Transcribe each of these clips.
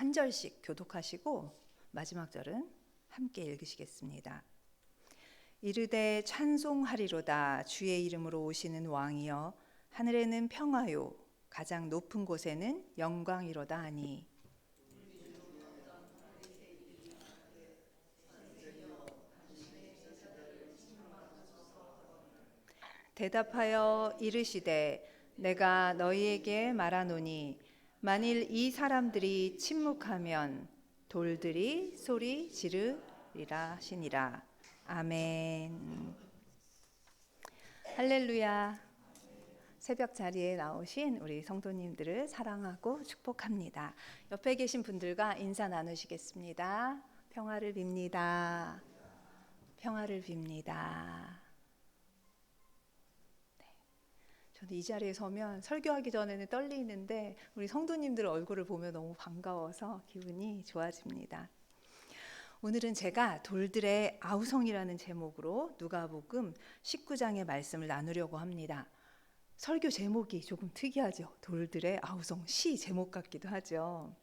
한 절씩 교독하시고 마지막 절은 함께 읽으시겠습니다. 이르되 찬송하리로다. 주의 이름으로 오시는 왕이여, 하늘에는 평화요 가장 높은 곳에는 영광이로다 하니. 대답하여 이르시되 내가 너희에게 말하노니 만일 이 사람들이 침묵하면 돌들이 소리 지르리라 하시니라. 아멘. 할렐루야. 새벽 자리에 나오신 우리 성도님들을 사랑하고 축복합니다. 옆에 계신 분들과 인사 나누시겠습니다. 평화를 빕니다. 평화를 빕니다. 저는 이 자리에 서면 설교하기 전에는 떨리는데 우리 성도님들 얼굴을 보면 너무 반가워서 기분이 좋아집니다. 오늘은 제가 돌들의 아우성이라는 제목으로 누가복음 19장의 말씀을 나누려고 합니다. 설교 제목이 조금 특이하죠. 돌들의 아우성, 시 제목 같기도 하죠.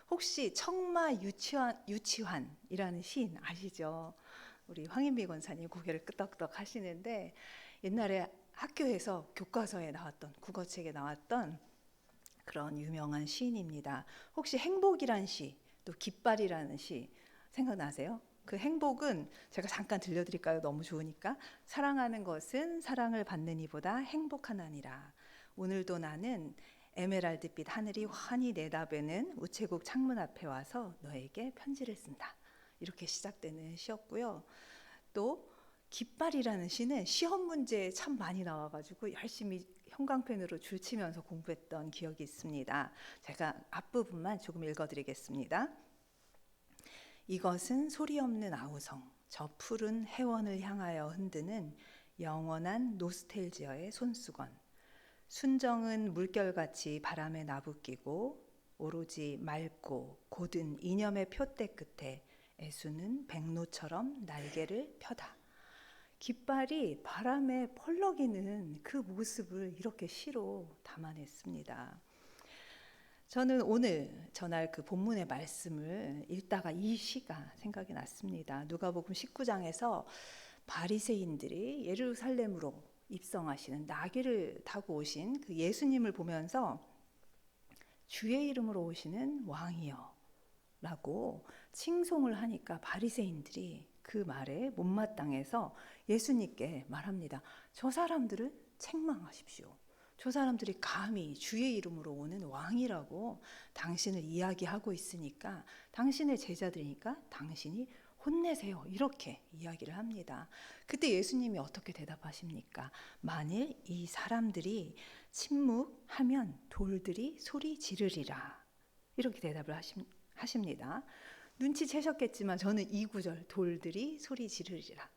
혹시 청마 유치환이라는 시인 아시죠? 우리 황인미 권사님 고개를 끄덕끄덕 하시는데 옛날에 학교에서 교과서에 나왔던, 국어책에 나왔던 그런 유명한 시인입니다. 혹시 행복이란 시, 또 깃발이라는 시 생각나세요? 그 행복은 제가 잠깐 들려드릴까요? 너무 좋으니까. 사랑하는 것은 사랑을 받는 이보다 행복하나니라. 오늘도 나는 에메랄드빛 하늘이 환히 내다보는 우체국 창문 앞에 와서 너에게 편지를 쓴다. 이렇게 시작되는 시였고요. 또 깃발이라는 시는 시험 문제에 참 많이 나와가지고 열심히 형광펜으로 줄치면서 공부했던 기억이 있습니다. 제가 앞부분만 조금 읽어드리겠습니다. 이것은 소리 없는 아우성, 저 푸른 해원을 향하여 흔드는 영원한 노스텔지어의 손수건. 순정은 물결같이 바람에 나부끼고 오로지 맑고 곧은 이념의 표대 끝에 애수는 백로처럼 날개를 펴다. 깃발이 바람에 펄럭이는 그 모습을 이렇게 시로 담아냈습니다. 저는 오늘 전할 그 본문의 말씀을 읽다가 이 시가 생각이 났습니다. 누가복음 19장에서 바리새인들이 예루살렘으로 입성하시는 나귀를 타고 오신 그 예수님을 보면서 주의 이름으로 오시는 왕이여 라고 칭송을 하니까 바리새인들이 그 말에 못마땅해서 예수님께 말합니다. 저 사람들을 책망하십시오. 저 사람들이 감히 주의 이름으로 오는 왕이라고 당신을 이야기하고 있으니까 당신의 제자들이니까 당신이 혼내세요. 이렇게 이야기를 합니다. 그때 예수님이 어떻게 대답하십니까? 만일 이 사람들이 침묵하면 돌들이 소리 지르리라. 이렇게 대답을 하십니다. 눈치채셨겠지만 저는 이 구절, 돌들이 소리 지르리라,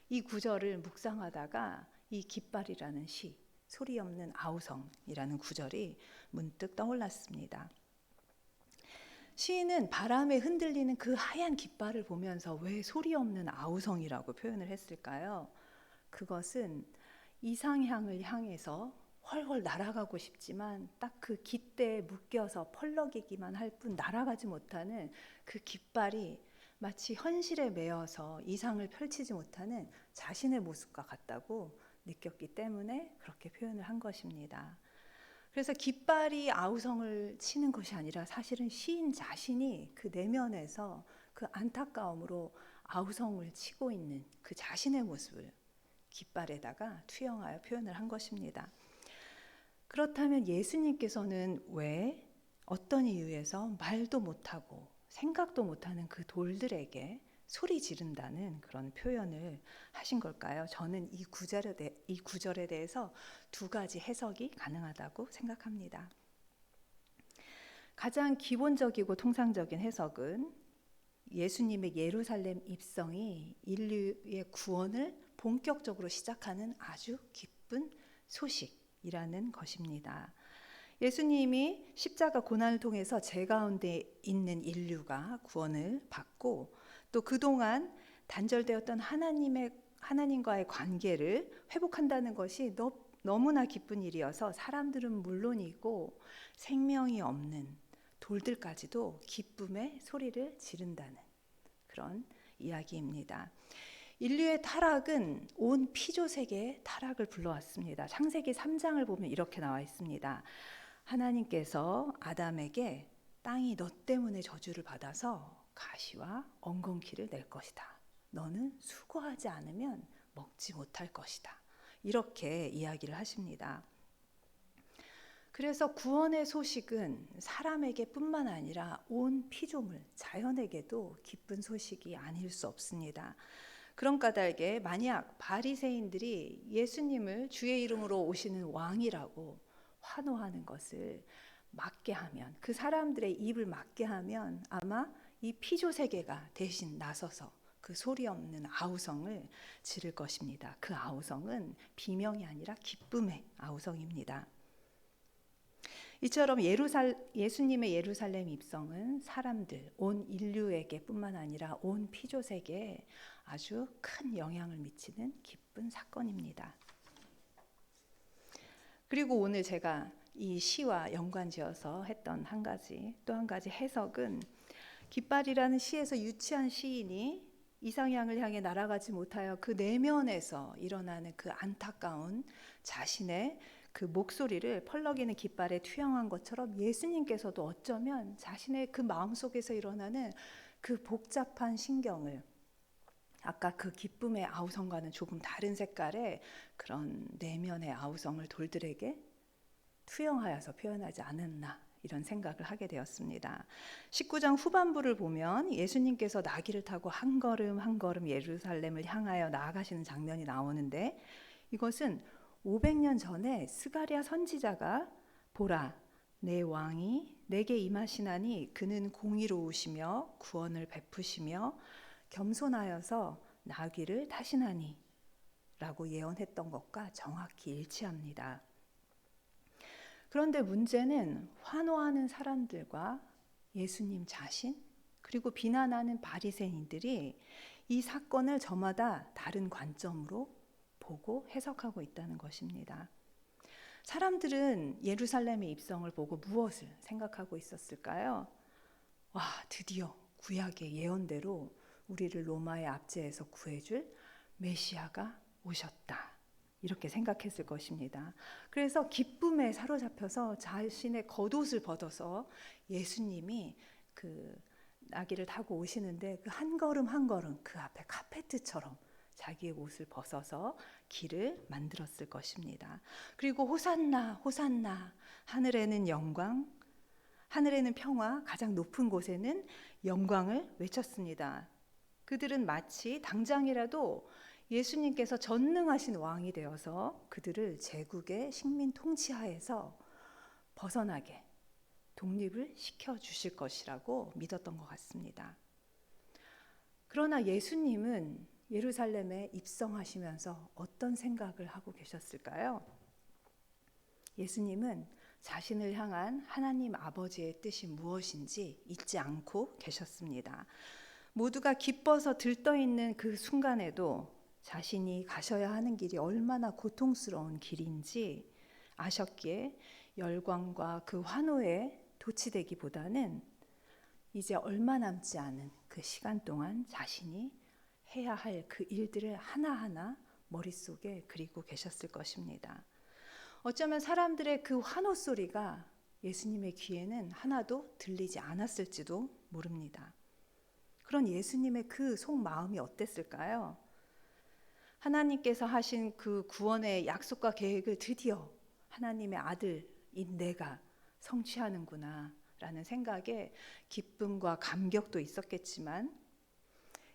이 구절을 묵상하다가 이 깃발이라는 시, 소리 없는 아우성이라는 구절이 문득 떠올랐습니다. 시인은 바람에 흔들리는 그 하얀 깃발을 보면서 왜 소리 없는 아우성이라고 표현을 했을까요? 그것은 이상향을 향해서 훨훨 날아가고 싶지만 딱 그 깃대에 묶여서 펄럭이기만 할 뿐 날아가지 못하는 그 깃발이 마치 현실에 매여서 이상을 펼치지 못하는 자신의 모습과 같다고 느꼈기 때문에 그렇게 표현을 한 것입니다. 그래서 깃발이 아우성을 치는 것이 아니라 사실은 시인 자신이 그 내면에서 그 안타까움으로 아우성을 치고 있는 그 자신의 모습을 깃발에다가 투영하여 표현을 한 것입니다. 그렇다면 예수님께서는 왜 어떤 이유에서 말도 못하고 생각도 못하는 그 돌들에게 소리 지른다는 그런 표현을 하신 걸까요? 저는 이 구절에 대해서 두 가지 해석이 가능하다고 생각합니다. 가장 기본적이고 통상적인 해석은 예수님의 예루살렘 입성이 인류의 구원을 본격적으로 시작하는 아주 기쁜 소식이라는 것입니다. 예수님이 십자가 고난을 통해서 제 가운데 있는 인류가 구원을 받고 또 그동안 단절되었던 하나님과의 관계를 회복한다는 것이 너무나 기쁜 일이어서 사람들은 물론이고 생명이 없는 돌들까지도 기쁨의 소리를 지른다는 그런 이야기입니다. 인류의 타락은 온 피조 세계의 타락을 불러왔습니다. 창세기 3장을 보면 이렇게 나와 있습니다. 하나님께서 아담에게 땅이 너 때문에 저주를 받아서 가시와 엉겅퀴를 낼 것이다. 너는 수고하지 않으면 먹지 못할 것이다. 이렇게 이야기를 하십니다. 그래서 구원의 소식은 사람에게 뿐만 아니라 온 피조물, 자연에게도 기쁜 소식이 아닐 수 없습니다. 그런 까닭에 만약 바리새인들이 예수님을 주의 이름으로 오시는 왕이라고 환호하는 것을 막게 하면, 그 사람들의 입을 막게 하면 아마 이 피조 세계가 대신 나서서 그 소리 없는 아우성을 지를 것입니다. 그 아우성은 비명이 아니라 기쁨의 아우성입니다. 이처럼 예수님의 예루살렘 입성은 사람들, 온 인류에게 뿐만 아니라 온 피조 세계에 아주 큰 영향을 미치는 기쁜 사건입니다. 그리고 오늘 제가 이 시와 연관지어서 했던 또 한 가지 해석은, 깃발이라는 시에서 유치한 시인이 이상향을 향해 날아가지 못하여 그 내면에서 일어나는 그 안타까운 자신의 그 목소리를 펄럭이는 깃발에 투영한 것처럼, 예수님께서도 어쩌면 자신의 그 마음속에서 일어나는 그 복잡한 신경을 아까 그 기쁨의 아우성과는 조금 다른 색깔의 그런 내면의 아우성을 돌들에게 투영하여서 표현하지 않았나, 이런 생각을 하게 되었습니다. 19장 후반부를 보면 예수님께서 나귀를 타고 한 걸음 한 걸음 예루살렘을 향하여 나아가시는 장면이 나오는데, 이것은 500년 전에 스가랴 선지자가 보라, 내 왕이 내게 임하시나니 그는 공의로우시며 구원을 베푸시며 겸손하여서 나귀를 타시나니 라고 예언했던 것과 정확히 일치합니다. 그런데 문제는 환호하는 사람들과 예수님 자신, 그리고 비난하는 바리새인들이 이 사건을 저마다 다른 관점으로 보고 해석하고 있다는 것입니다. 사람들은 예루살렘의 입성을 보고 무엇을 생각하고 있었을까요? 와, 드디어 구약의 예언대로 우리를 로마의 압제에서 구해줄 메시아가 오셨다, 이렇게 생각했을 것입니다. 그래서 기쁨에 사로잡혀서 자신의 겉옷을 벗어서 예수님이 그 나귀를 타고 오시는데, 그 한 걸음 한 걸음 그 앞에 카페트처럼 자기의 옷을 벗어서 길을 만들었을 것입니다. 그리고 호산나 호산나, 하늘에는 영광, 하늘에는 평화, 가장 높은 곳에는 영광을 외쳤습니다. 그들은 마치 당장이라도 예수님께서 전능하신 왕이 되어서 그들을 제국의 식민 통치하에서 벗어나게 독립을 시켜주실 것이라고 믿었던 것 같습니다. 그러나 예수님은 예루살렘에 입성하시면서 어떤 생각을 하고 계셨을까요? 예수님은 자신을 향한 하나님 아버지의 뜻이 무엇인지 잊지 않고 계셨습니다. 모두가 기뻐서 들떠있는 그 순간에도 자신이 가셔야 하는 길이 얼마나 고통스러운 길인지 아셨기에 열광과 그 환호에 도취되기보다는 이제 얼마 남지 않은 그 시간 동안 자신이 해야 할 그 일들을 하나하나 머릿속에 그리고 계셨을 것입니다. 어쩌면 사람들의 그 환호 소리가 예수님의 귀에는 하나도 들리지 않았을지도 모릅니다. 그런 예수님의 그 속마음이 어땠을까요? 하나님께서 하신 그 구원의 약속과 계획을 드디어 하나님의 아들인 내가 성취하는구나 라는 생각에 기쁨과 감격도 있었겠지만,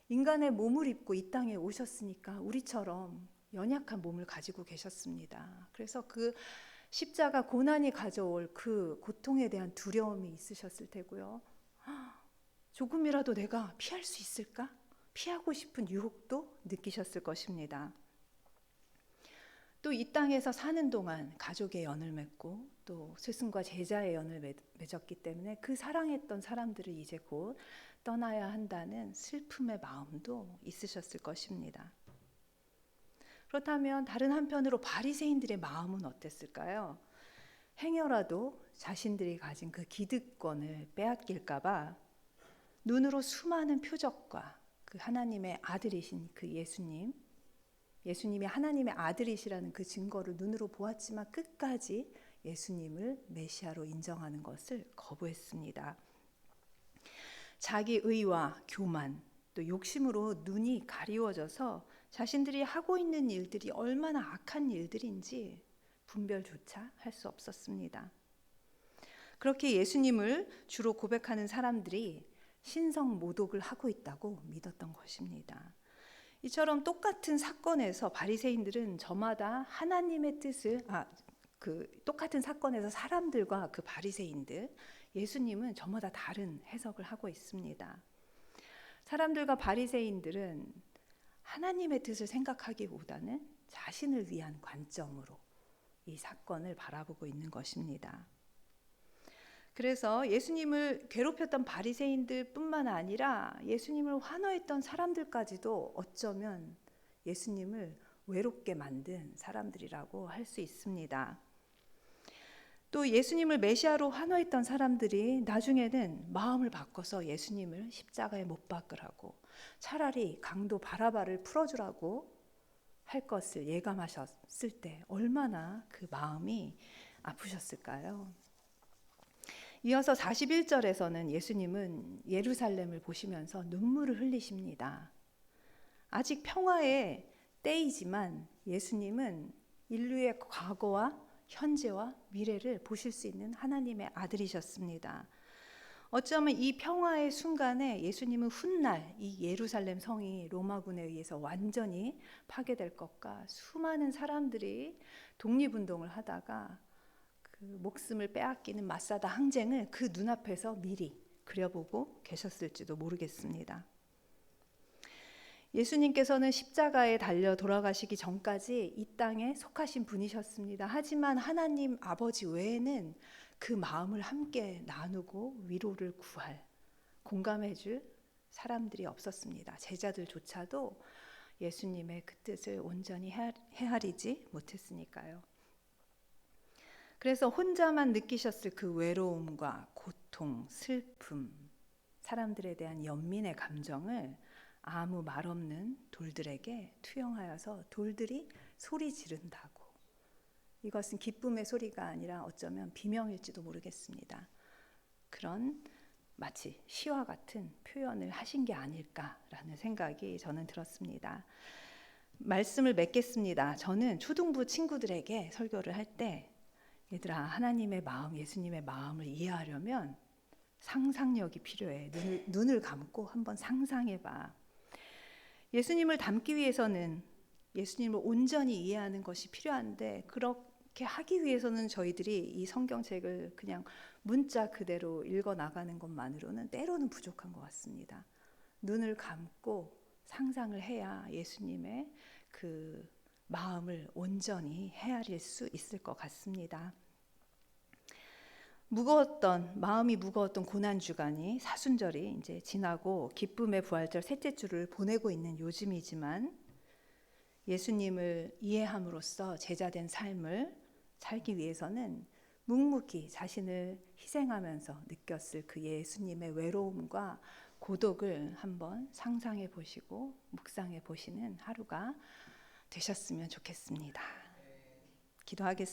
인간의 몸을 입고 이 땅에 오셨으니까 우리처럼 연약한 몸을 가지고 계셨습니다. 그래서 그 십자가 고난이 가져올 그 고통에 대한 두려움이 있으셨을 테고요. 조금이라도 내가 피할 수 있을까? 피하고 싶은 유혹도 느끼셨을 것입니다. 또 이 땅에서 사는 동안 가족의 연을 맺고 또 스승과 제자의 연을 맺었기 때문에 그 사랑했던 사람들을 이제 곧 떠나야 한다는 슬픔의 마음도 있으셨을 것입니다. 그렇다면 다른 한편으로 바리새인들의 마음은 어땠을까요? 행여라도 자신들이 가진 그 기득권을 빼앗길까봐 눈으로 수많은 표적과 그 하나님의 아들이신 그 예수님이 하나님의 아들이시라는 그 증거를 눈으로 보았지만 끝까지 예수님을 메시아로 인정하는 것을 거부했습니다. 자기 의와 교만, 또 욕심으로 눈이 가리워져서 자신들이 하고 있는 일들이 얼마나 악한 일들인지 분별조차 할 수 없었습니다. 그렇게 예수님을 주로 고백하는 사람들이 신성 모독을 하고 있다고 믿었던 것입니다. 이처럼 똑같은 사건에서 바리새인들은 저마다 하나님의 뜻을 똑같은 사건에서 사람들과 그 바리새인들, 예수님은 저마다 다른 해석을 하고 있습니다. 사람들과 바리새인들은 하나님의 뜻을 생각하기보다는 자신을 위한 관점으로 이 사건을 바라보고 있는 것입니다. 그래서 예수님을 괴롭혔던 바리새인들뿐만 아니라 예수님을 환호했던 사람들까지도 어쩌면 예수님을 외롭게 만든 사람들이라고 할 수 있습니다. 또 예수님을 메시아로 환호했던 사람들이 나중에는 마음을 바꿔서 예수님을 십자가에 못 박으라고, 차라리 강도 바라바를 풀어주라고 할 것을 예감하셨을 때 얼마나 그 마음이 아프셨을까요? 이어서 41절에서는 예수님은 예루살렘을 보시면서 눈물을 흘리십니다. 아직 평화의 때이지만 예수님은 인류의 과거와 현재와 미래를 보실 수 있는 하나님의 아들이셨습니다. 어쩌면 이 평화의 순간에 예수님은 훗날 이 예루살렘 성이 로마군에 의해서 완전히 파괴될 것과 수많은 사람들이 독립운동을 하다가 그 목숨을 빼앗기는 마사다 항쟁을 그 눈앞에서 미리 그려보고 계셨을지도 모르겠습니다. 예수님께서는 십자가에 달려 돌아가시기 전까지 이 땅에 속하신 분이셨습니다. 하지만 하나님 아버지 외에는 그 마음을 함께 나누고 위로를 구할, 공감해줄 사람들이 없었습니다. 제자들조차도 예수님의 그 뜻을 온전히 헤아리지 못했으니까요. 그래서 혼자만 느끼셨을 그 외로움과 고통, 슬픔, 사람들에 대한 연민의 감정을 아무 말 없는 돌들에게 투영하여서 돌들이 소리 지른다고. 이것은 기쁨의 소리가 아니라 어쩌면 비명일지도 모르겠습니다. 그런 마치 시와 같은 표현을 하신 게 아닐까라는 생각이 저는 들었습니다. 말씀을 맺겠습니다. 저는 초등부 친구들에게 설교를 할 때 얘들아, 하나님의 마음, 예수님의 마음을 이해하려면 상상력이 필요해. 눈을 감고 한번 상상해봐. 예수님을 닮기 위해서는 예수님을 온전히 이해하는 것이 필요한데 그렇게 하기 위해서는 저희들이 이 성경책을 그냥 문자 그대로 읽어 나가는 것만으로는 때로는 부족한 것 같습니다. 눈을 감고 상상을 해야 예수님의 그 마음을 온전히 헤아릴 수 있을 것 같습니다. 마음이 무거웠던 고난주간이 사순절이 이제 지나고 기쁨의 부활절 셋째 주를 보내고 있는 요즘이지만 예수님을 이해함으로써 제자된 삶을 살기 위해서는 묵묵히 자신을 희생하면서 느꼈을 그 예수님의 외로움과 고독을 한번 상상해 보시고 묵상해 보시는 하루가 되셨으면 좋겠습니다. 기도하겠습니다.